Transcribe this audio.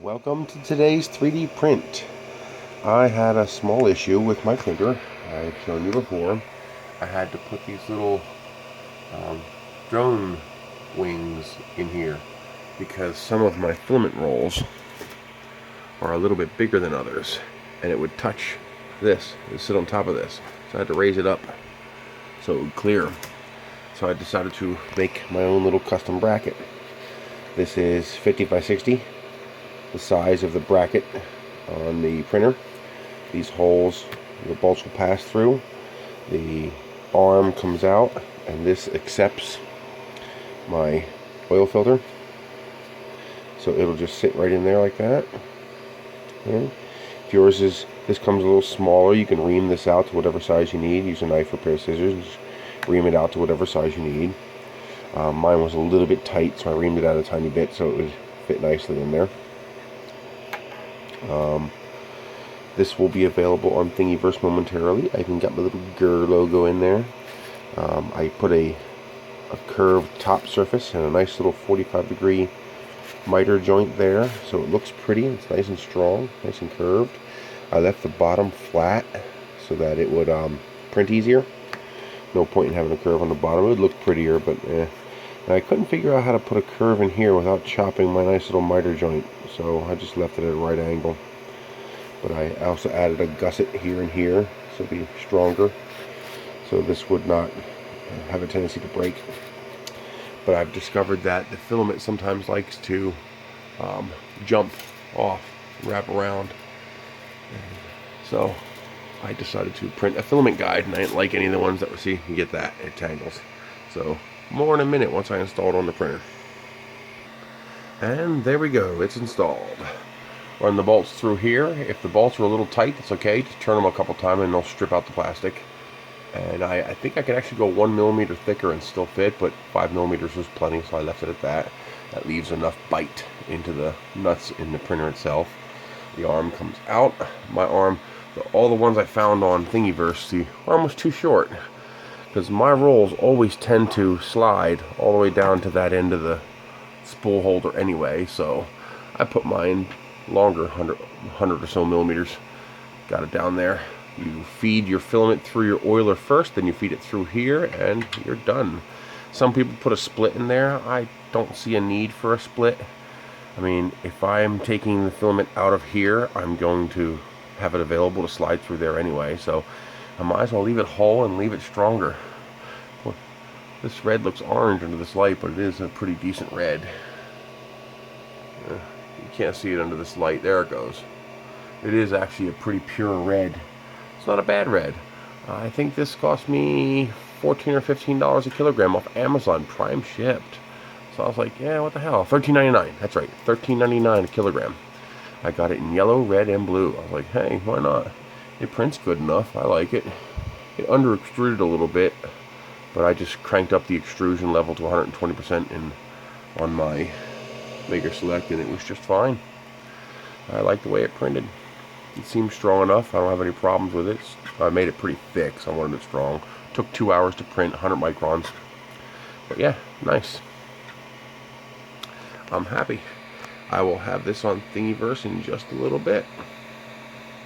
Welcome to today's 3D print. I had a small issue with my printer. I've shown you before. I had to put these little drone wings in here because some of my filament rolls are a little bit bigger than others, and it would touch this. It would sit on top of this, so I had to raise it up so it would clear. So I decided to make my own little custom bracket. This is 50 by 60. The size of the bracket on the printer. These holes, the bolts will pass through. The arm comes out, and this accepts my oil filter. So it'll just sit right in there like that. Okay. If yours is, this comes a little smaller, you can ream this out to whatever size you need. Use a knife or a pair of scissors and just ream it out to whatever size you need. Mine was a little bit tight, so I reamed it out a tiny bit so it would fit nicely in there. This will be available on Thingiverse momentarily. I even got my little GUR logo in there. I put a curved top surface and a nice little 45-degree miter joint there, so it looks pretty. It's nice and strong, nice and curved. I left the bottom flat so that it would print easier. No point in having a curve on the bottom. It would look prettier, but And I couldn't figure out how to put a curve in here without chopping my nice little miter joint, so I just left it at a right angle. But I also added a gusset here and here so it'd be stronger, so this would not have a tendency to break. But I've discovered that the filament sometimes likes to jump off, wrap around. So I decided to print a filament guide, and I didn't like any of the ones that were, see, you get that, it tangles. So more in a minute once I install it on the printer. And there we go, it's installed. Run the bolts through here. If the bolts are a little tight, it's okay. Just turn them a couple times and they'll strip out the plastic. And I think I could actually go 1 millimeter thicker and still fit, but 5 millimeters was plenty, so I left it at that. That leaves enough bite into the nuts in the printer itself. The arm comes out. My arm, all the ones I found on Thingiverse, the arm was too short, because my rolls always tend to slide all the way down to that end of the spool holder anyway, so I put mine longer, 100 or so millimeters. Got it down there. You feed your filament through your oiler first, then you feed it through here, and you're done. Some people put a split in there. I don't see a need for a split. I mean, if I'm taking the filament out of here, I'm going to have it available to slide through there anyway, so I might as well leave it whole and leave it stronger. This red looks orange under this light, but it is a pretty decent red. You can't see it under this light. There it goes. It is actually a pretty pure red. It's not a bad red. I think this cost me $14 or $15 a kilogram off Amazon, prime shipped. So I was like, yeah, what the hell? $13.99. That's right, $13.99 a kilogram. I got it in yellow, red, and blue. I was like, hey, why not? It prints good enough. I like it. It under extruded a little bit, but I just cranked up the extrusion level to 120% on my Maker Select, and it was just fine. I like the way it printed. It seems strong enough. I don't have any problems with it. I made it pretty thick, so I wanted it strong. Took 2 hours to print, 100 microns. But yeah, nice. I'm happy. I will have this on Thingiverse in just a little bit.